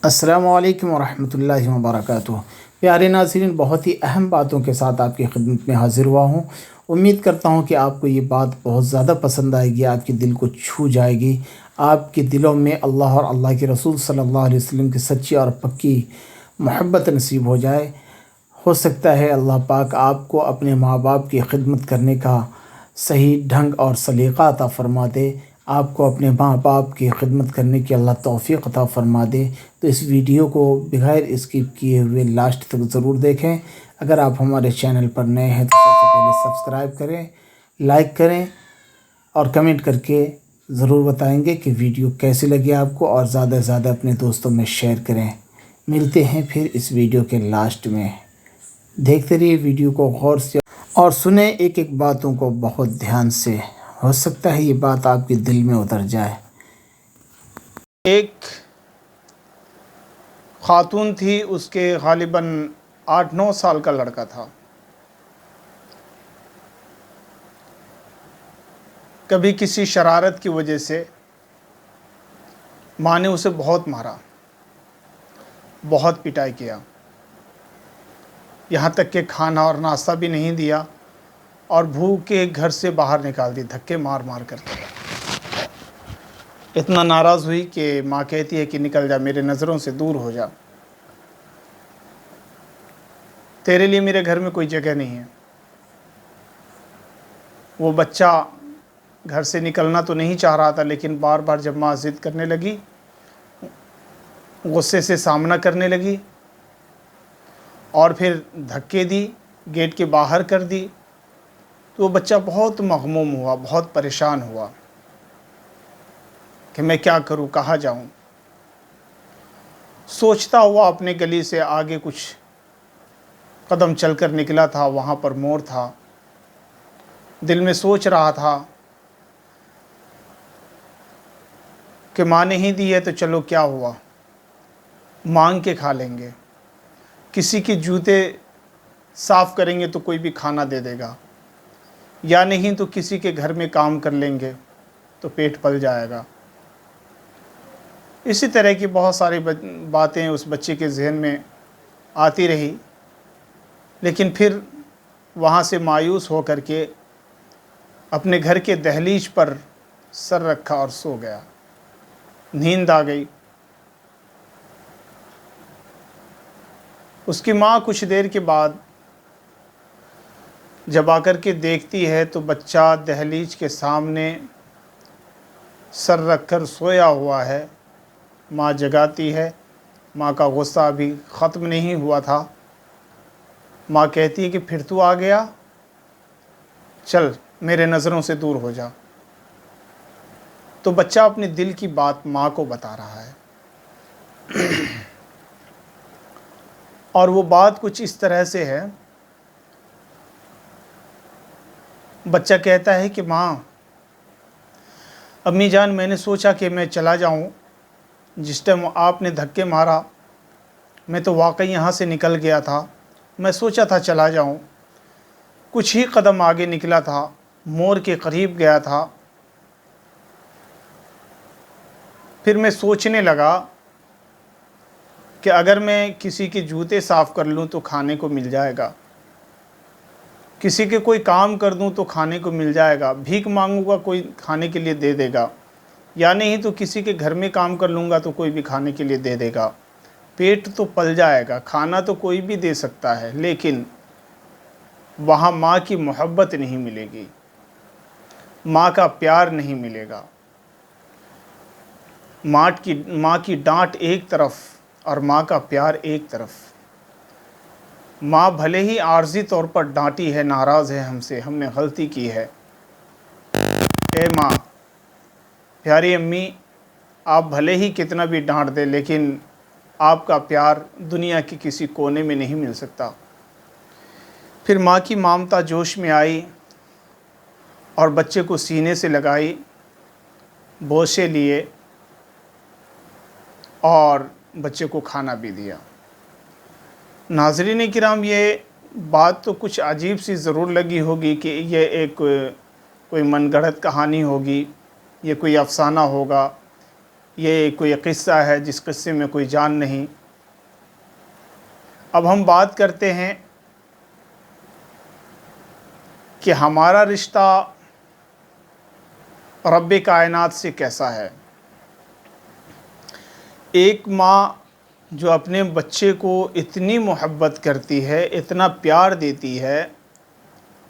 السلام علیکم ورحمۃ اللہ وبرکاتہ۔ پیارے ناظرین، بہت ہی اہم باتوں کے ساتھ آپ کی خدمت میں حاضر ہوا ہوں۔ امید کرتا ہوں کہ آپ کو یہ بات بہت زیادہ پسند آئے گی، آپ کے دل کو چھو جائے گی، آپ کے دلوں میں اللہ اور اللہ کے رسول صلی اللہ علیہ وسلم کی سچی اور پکی محبت نصیب ہو جائے۔ ہو سکتا ہے اللہ پاک آپ کو اپنے ماں باپ کی خدمت کرنے کا صحیح ڈھنگ اور سلیقہ عطا فرما دے، آپ کو اپنے ماں باپ کی خدمت کرنے کی اللہ توفیق عطا فرما دے۔ تو اس ویڈیو کو بغیر اسکپ کیے ہوئے لاسٹ تک ضرور دیکھیں۔ اگر آپ ہمارے چینل پر نئے ہیں تو سب سے پہلے سبسکرائب کریں، لائک کریں اور کمنٹ کر کے ضرور بتائیں گے کہ ویڈیو کیسی لگی آپ کو، اور زیادہ سے زیادہ اپنے دوستوں میں شیئر کریں۔ ملتے ہیں پھر اس ویڈیو کے لاسٹ میں۔ دیکھتے رہیے ویڈیو کو غور سے اور سنیں ایک ایک باتوں کو بہت دھیان سے، ہو سکتا ہے یہ بات آپ کے دل میں اتر جائے۔ ایک خاتون تھی، اس کے غالباً 8-9 سال کا لڑکا تھا۔ کبھی کسی شرارت کی وجہ سے ماں نے اسے بہت مارا، بہت پٹائی کیا، یہاں تک کہ کھانا اور ناشتہ بھی نہیں دیا اور بھوک کے گھر سے باہر نکال دی، دھکے مار مار کر کے۔ اتنا ناراض ہوئی کہ ماں کہتی ہے کہ نکل جا، میرے نظروں سے دور ہو جا، تیرے لیے میرے گھر میں کوئی جگہ نہیں ہے۔ وہ بچہ گھر سے نکلنا تو نہیں چاہ رہا تھا، لیکن بار بار جب ماں ضد کرنے لگی، غصے سے سامنا کرنے لگی اور پھر دھکے دی، گیٹ کے باہر کر دی، تو وہ بچہ بہت مغموم ہوا، بہت پریشان ہوا کہ میں کیا کروں، کہاں جاؤں۔ سوچتا ہوا اپنے گلی سے آگے کچھ قدم چل کر نکلا تھا، وہاں پر موڑ تھا۔ دل میں سوچ رہا تھا کہ ماں نہیں دی ہے تو چلو کیا ہوا، مانگ کے کھا لیں گے، کسی کے جوتے صاف کریں گے تو کوئی بھی کھانا دے دے گا، یا نہیں تو کسی کے گھر میں کام کر لیں گے تو پیٹ پل جائے گا۔ اسی طرح کی بہت ساری باتیں اس بچے کے ذہن میں آتی رہی، لیکن پھر وہاں سے مایوس ہو کر کے اپنے گھر کے دہلیز پر سر رکھا اور سو گیا، نیند آ گئی۔ اس کی ماں کچھ دیر کے بعد جب آ کر کے دیکھتی ہے تو بچہ دہلیز کے سامنے سر رکھ کر سویا ہوا ہے۔ ماں جگاتی ہے، ماں کا غصہ ابھی ختم نہیں ہوا تھا۔ ماں کہتی ہے کہ پھر تو آ گیا، چل میرے نظروں سے دور ہو جا۔ تو بچہ اپنے دل کی بات ماں کو بتا رہا ہے، اور وہ بات کچھ اس طرح سے ہے۔ بچہ کہتا ہے کہ ماں، امی جان، میں نے سوچا کہ میں چلا جاؤں، جس ٹائم آپ نے دھکے مارا میں تو واقعی یہاں سے نکل گیا تھا، میں سوچا تھا چلا جاؤں، کچھ ہی قدم آگے نکلا تھا، موڑ کے قریب گیا تھا، پھر میں سوچنے لگا کہ اگر میں کسی کے جوتے صاف کر لوں تو کھانے کو مل جائے گا، کسی کے کوئی کام کر دوں تو کھانے کو مل جائے گا، بھیک مانگوں گا کوئی کھانے کے لیے دے دے گا، یا نہیں تو کسی کے گھر میں کام کر لوں گا تو کوئی بھی کھانے کے لیے دے دے گا، پیٹ تو پل جائے گا، کھانا تو کوئی بھی دے سکتا ہے، لیکن وہاں ماں کی محبت نہیں ملے گی، ماں کا پیار نہیں ملے گا۔ ماں کی ڈانٹ ایک طرف اور ماں کا پیار ایک طرف۔ ماں بھلے ہی عارضی طور پر ڈانٹی ہے، ناراض ہے ہم سے، ہم نے غلطی کی ہے، اے ماں، پیاری امی، آپ بھلے ہی کتنا بھی ڈانٹ دے، لیکن آپ کا پیار دنیا کے کسی کونے میں نہیں مل سکتا۔ پھر ماں کی ممتا جوش میں آئی اور بچے کو سینے سے لگائی، بوسے لیے اور بچے کو کھانا بھی دیا۔ ناظرین کرام، یہ بات تو کچھ عجیب سی ضرور لگی ہوگی کہ یہ ایک کوئی من گھڑت کہانی ہوگی، یہ کوئی افسانہ ہوگا، یہ کوئی قصہ ہے جس قصے میں کوئی جان نہیں۔ اب ہم بات کرتے ہیں کہ ہمارا رشتہ رب کائنات سے کیسا ہے۔ ایک ماں جو اپنے بچے کو اتنی محبت کرتی ہے، اتنا پیار دیتی ہے،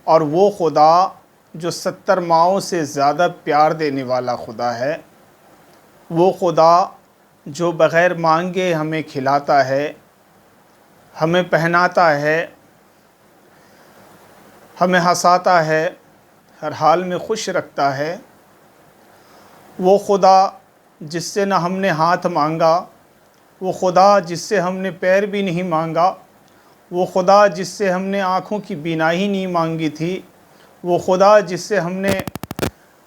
اور وہ خدا جو 70 ماؤں سے زیادہ پیار دینے والا خدا ہے، وہ خدا جو بغیر مانگے ہمیں کھلاتا ہے، ہمیں پہناتا ہے، ہمیں ہنساتا ہے، ہر حال میں خوش رکھتا ہے، وہ خدا جس سے نہ ہم نے ہاتھ مانگا، وہ خدا جس سے ہم نے پیر بھی نہیں مانگا، وہ خدا جس سے ہم نے آنکھوں کی بینائی نہیں مانگی تھی، وہ خدا جس سے ہم نے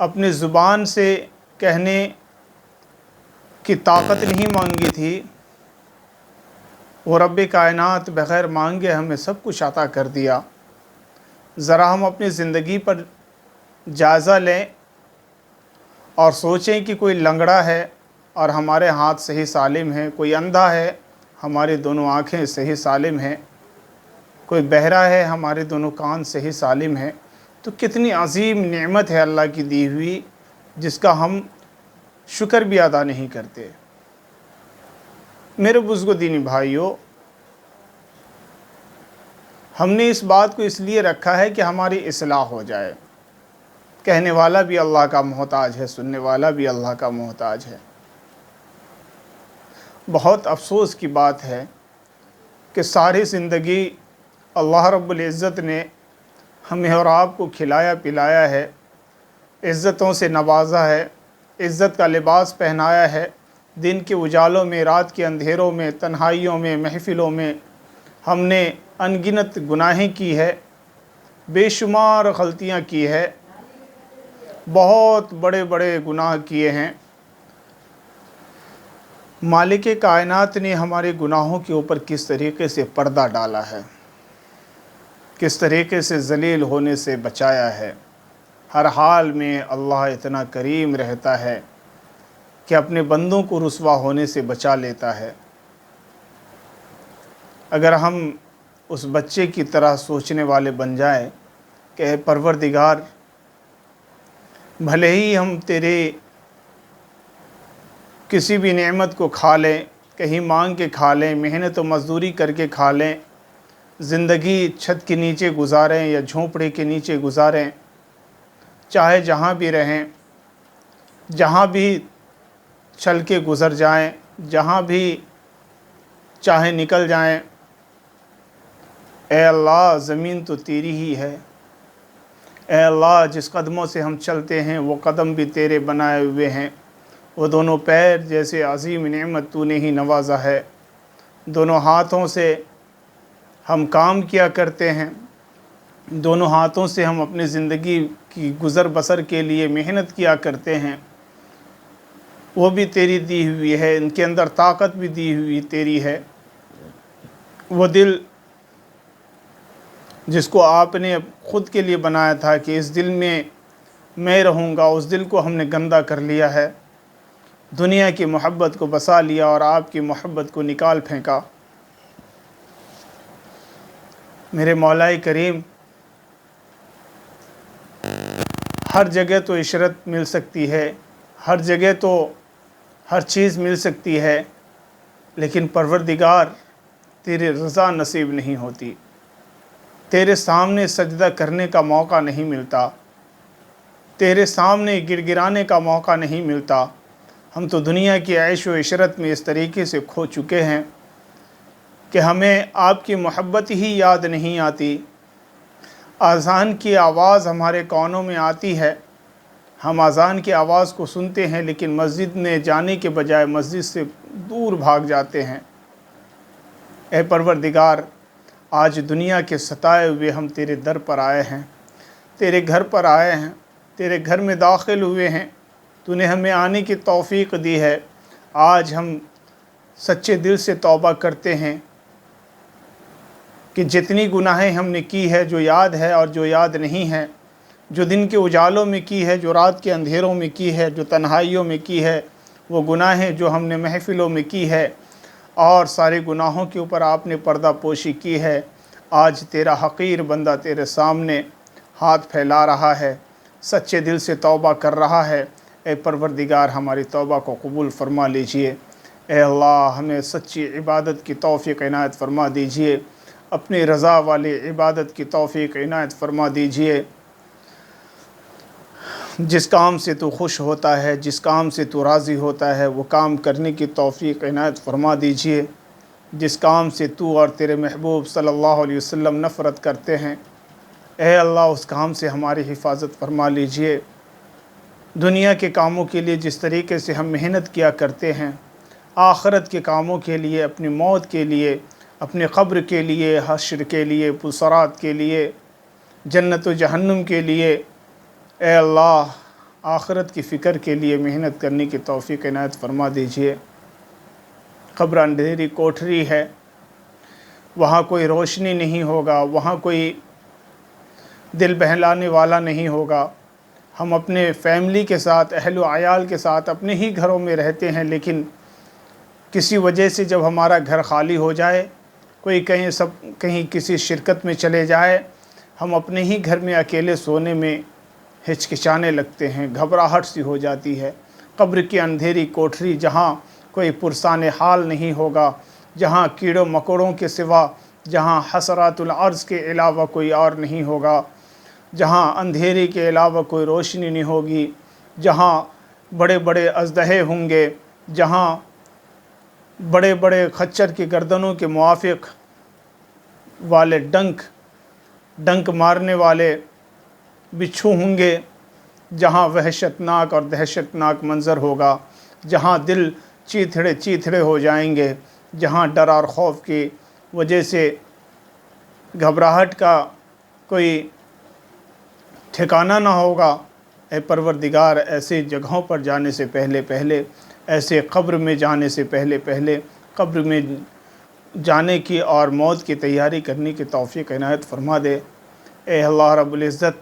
اپنے زبان سے کہنے کی طاقت نہیں مانگی تھی، وہ رب کائنات بغیر مانگے ہمیں سب کچھ عطا کر دیا۔ ذرا ہم اپنی زندگی پر جائزہ لیں اور سوچیں کہ کوئی لنگڑا ہے اور ہمارے ہاتھ صحیح سالم ہیں، کوئی اندھا ہے ہماری دونوں آنکھیں صحیح سالم ہیں، کوئی بہرا ہے ہمارے دونوں کان صحیح سالم ہیں، تو کتنی عظیم نعمت ہے اللہ کی دی ہوئی، جس کا ہم شکر بھی ادا نہیں کرتے۔ میرے بزرگ دینی بھائیوں، ہم نے اس بات کو اس لیے رکھا ہے کہ ہماری اصلاح ہو جائے۔ کہنے والا بھی اللہ کا محتاج ہے، سننے والا بھی اللہ کا محتاج ہے۔ بہت افسوس کی بات ہے کہ ساری زندگی اللہ رب العزت نے ہمیں اور آپ کو کھلایا پلایا ہے، عزتوں سے نوازا ہے، عزت کا لباس پہنایا ہے، دن کے اجالوں میں، رات کے اندھیروں میں، تنہائیوں میں، محفلوں میں ہم نے انگنت گناہیں کی ہے، بے شمار غلطیاں کی ہے، بہت بڑے بڑے گناہ کیے ہیں۔ مالک کائنات نے ہمارے گناہوں کے اوپر کس طریقے سے پردہ ڈالا ہے، کس طریقے سے ذلیل ہونے سے بچایا ہے۔ ہر حال میں اللہ اتنا کریم رہتا ہے کہ اپنے بندوں کو رسوا ہونے سے بچا لیتا ہے۔ اگر ہم اس بچے کی طرح سوچنے والے بن جائیں کہ اے پروردگار، بھلے ہی ہم تیرے کسی بھی نعمت کو کھا لیں، کہیں مانگ کے کھا لیں، محنت و مزدوری کر کے کھا لیں، زندگی چھت کے نیچے گزاریں یا جھونپڑے کے نیچے گزاریں، چاہے جہاں بھی رہیں، جہاں بھی چل کے گزر جائیں، جہاں بھی چاہے نکل جائیں، اے اللہ زمین تو تیری ہی ہے، اے اللہ جس قدموں سے ہم چلتے ہیں وہ قدم بھی تیرے بنائے ہوئے ہیں، وہ دونوں پیر جیسے عظیم نعمت تو نے ہی نوازا ہے، دونوں ہاتھوں سے ہم کام کیا کرتے ہیں، دونوں ہاتھوں سے ہم اپنی زندگی کی گزر بسر کے لیے محنت کیا کرتے ہیں، وہ بھی تیری دی ہوئی ہے، ان کے اندر طاقت بھی دی ہوئی تیری ہے۔ وہ دل جس کو آپ نے خود کے لیے بنایا تھا کہ اس دل میں رہوں گا، اس دل کو ہم نے گندا کر لیا ہے، دنیا کی محبت کو بسا لیا اور آپ کی محبت کو نکال پھینکا۔ میرے مولا کریم، ہر جگہ تو عشرت مل سکتی ہے، ہر جگہ تو ہر چیز مل سکتی ہے، لیکن پروردگار تیری رضا نصیب نہیں ہوتی، تیرے سامنے سجدہ کرنے کا موقع نہیں ملتا، تیرے سامنے گڑ گڑانے کا موقع نہیں ملتا۔ ہم تو دنیا کی عیش و عشرت میں اس طریقے سے کھو چکے ہیں کہ ہمیں آپ کی محبت ہی یاد نہیں آتی۔ اذان کی آواز ہمارے کانوں میں آتی ہے، ہم اذان کی آواز کو سنتے ہیں، لیکن مسجد میں جانے کے بجائے مسجد سے دور بھاگ جاتے ہیں۔ اے پروردگار، آج دنیا کے ستائے ہوئے ہم تیرے در پر آئے ہیں، تیرے گھر پر آئے ہیں، تیرے گھر میں داخل ہوئے ہیں، تو نے ہمیں آنے کی توفیق دی ہے۔ آج ہم سچے دل سے توبہ کرتے ہیں کہ جتنی گناہیں ہم نے کی ہے، جو یاد ہے اور جو یاد نہیں ہے، جو دن کے اجالوں میں کی ہے، جو رات کے اندھیروں میں کی ہے، جو تنہائیوں میں کی ہے، وہ گناہیں جو ہم نے محفلوں میں کی ہے اور سارے گناہوں کے اوپر آپ نے پردہ پوشی کی ہے، آج تیرا حقیر بندہ تیرے سامنے ہاتھ پھیلا رہا ہے، سچے دل سے توبہ کر رہا ہے۔ اے پروردگار ہماری توبہ کو قبول فرما لیجئے۔ اے اللہ ہمیں سچی عبادت کی توفیق عنایت فرما دیجئے، اپنی رضا والی عبادت کی توفیق عنایت فرما دیجئے۔ جس کام سے تو خوش ہوتا ہے، جس کام سے تو راضی ہوتا ہے، وہ کام کرنے کی توفیق عنایت فرما دیجئے۔ جس کام سے تو اور تیرے محبوب صلی اللہ علیہ وسلم نفرت کرتے ہیں، اے اللہ اس کام سے ہماری حفاظت فرما لیجئے۔ دنیا کے کاموں کے لیے جس طریقے سے ہم محنت کیا کرتے ہیں، آخرت کے کاموں کے لیے، اپنی موت کے لیے، اپنے قبر کے لیے، حشر کے لیے، پلصرات کے لیے، جنت و جہنم کے لیے، اے اللہ آخرت کی فکر کے لیے محنت کرنے کی توفیق عنایت فرما دیجئے۔ قبر اندھیری کوٹھری ہے، وہاں کوئی روشنی نہیں ہوگا، وہاں کوئی دل بہلانے والا نہیں ہوگا۔ ہم اپنے فیملی کے ساتھ، اہل و عیال کے ساتھ اپنے ہی گھروں میں رہتے ہیں، لیکن کسی وجہ سے جب ہمارا گھر خالی ہو جائے، کوئی کہیں کسی شرکت میں چلے جائے، ہم اپنے ہی گھر میں اکیلے سونے میں ہچکچانے لگتے ہیں، گھبراہٹ سی ہو جاتی ہے۔ قبر کی اندھیری کوٹھری جہاں کوئی پرسان حال نہیں ہوگا، جہاں کیڑوں مکوڑوں کے سوا، جہاں حسرات الارض کے علاوہ کوئی اور نہیں ہوگا، جہاں اندھیرے کے علاوہ کوئی روشنی نہیں ہوگی، جہاں بڑے بڑے اژدہے ہوں گے، جہاں بڑے بڑے خچر کی گردنوں کے موافق والے ڈنک مارنے والے بچھو ہوں گے، جہاں وحشتناک اور دہشتناک منظر ہوگا، جہاں دل چیتھڑے ہو جائیں گے، جہاں ڈر اور خوف کی وجہ سے گھبراہٹ کا کوئی ٹھکانہ نہ ہوگا۔ اے پروردگار ایسے جگہوں پر جانے سے پہلے، ایسے قبر میں جانے سے پہلے قبر میں جانے کی اور موت کی تیاری کرنے کی توفیق عنایت فرما دے۔ اے اللہ رب العزت،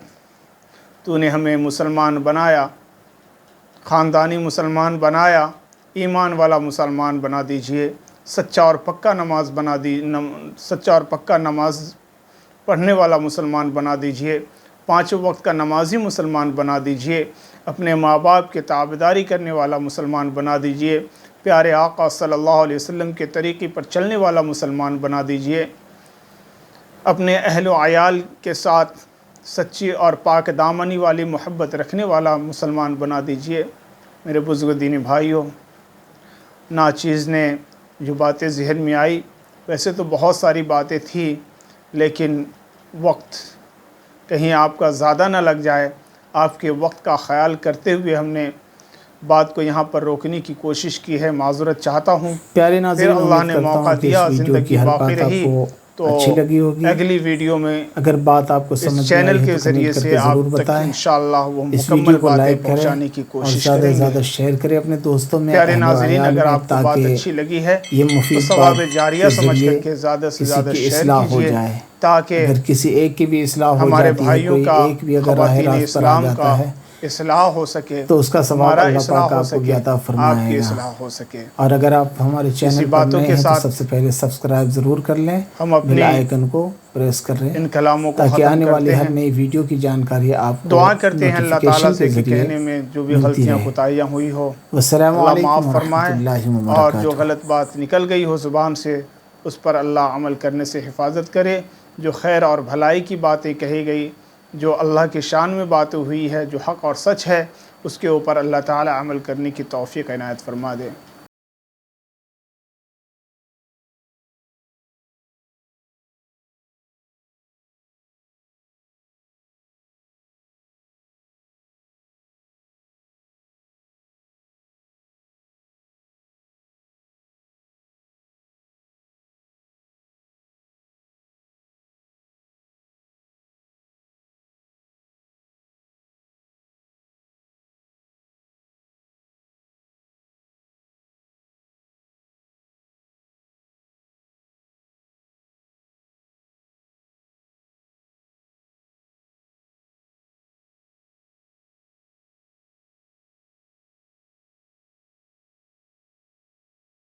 تو نے ہمیں مسلمان بنایا، خاندانی مسلمان بنایا، ایمان والا مسلمان بنا دیجئے، سچا اور پکا نماز پڑھنے والا مسلمان بنا دیجئے، 5 وقت کا نمازی مسلمان بنا دیجئے، اپنے ماں باپ کے تابعداری کرنے والا مسلمان بنا دیجئے، پیارے آقا صلی اللہ علیہ وسلم کے طریقے پر چلنے والا مسلمان بنا دیجئے، اپنے اہل و عیال کے ساتھ سچی اور پاک دامنی والی محبت رکھنے والا مسلمان بنا دیجئے۔ میرے بزرگ دینی بھائیوں، ناچیز نے جو باتیں ذہن میں آئی، ویسے تو بہت ساری باتیں تھیں، لیکن وقت کہیں آپ کا زیادہ نہ لگ جائے، آپ کے وقت کا خیال کرتے ہوئے ہم نے بات کو یہاں پر روکنے کی کوشش کی ہے، معذرت چاہتا ہوں۔ پیارے پھر ناظرین، اللہ نے موقع دیا، زندگی ہر باقی بات آپ رہی کو تو اچھی لگی ہوگی۔ اگلی ویڈیو میں اگر بات آپ کو اس سمجھ میں چینل آئی کے ہے تو ذریعے کمنٹ کر سے کے آپ ضرور تک بتائیں۔ انشاءاللہ وہ اس مکمل ویڈیو کو باتیں لائک کریں پہنچانے کی اور کوشش زیادہ سے کریں گے۔ زیادہ شیئر کریں اپنے دوستوں میں، پیارے اہل و ناظرین، عیال اگر میں، آپ کو بات تاکہ اچھی لگی ہے یہ تو مفید ثواب بات جاریہ کے سمجھ ذریعے کر کے زیادہ سے کسی زیادہ کی شیئر اصلاح ہو کیجئے، جائے۔ تاکہ اگر کسی ایک کی بھی اصلاح ہو ہمارے جاتی ہے، بھائیوں کوئی کا، ایک بھی اگر راہ خواتین راست پر آ اسلام کا جاتا ہے، اصلاح ہو سکے، تو اس کا ثواب ہمارا اللہ اصلاح پاک ہو آپ کو بھی سکے، عطا آپ فرمائے کی گا۔ اصلاح ہو سکے۔ اور اگر آپ ہمارے چینل پر باتوں نئے کے ہیں تو ساتھ سب سے پہلے سبسکرائب ضرور کر لیں، ہم بیل اپنی آئیکن کو پریس کر لیں، ان کلاموں کو تاکہ ختم آنے والی کرتے ہر ہیں۔ نئی ویڈیو کی جانکاری آپ کو دعا کرتے ہیں اللہ تعالیٰ نوٹیفیکیشن کے سے کہ ذریعے کہنے میں جو بھی ملتی غلطیاں رہے۔ کوتاہیاں ہوئی ہو، والسلام اللہ علیکم معاف ورحمۃ فرمائے، اللہ اور جو وبرکاتہ۔ غلط بات نکل گئی ہو زبان سے اس پر اللہ عمل کرنے سے حفاظت کرے، جو خیر اور بھلائی کی باتیں کہی گئی، جو اللہ کی شان میں باتیں ہوئی ہے، جو حق اور سچ ہے، اس کے اوپر اللہ تعالیٰ عمل کرنے کی توفیق عنایت فرما دے۔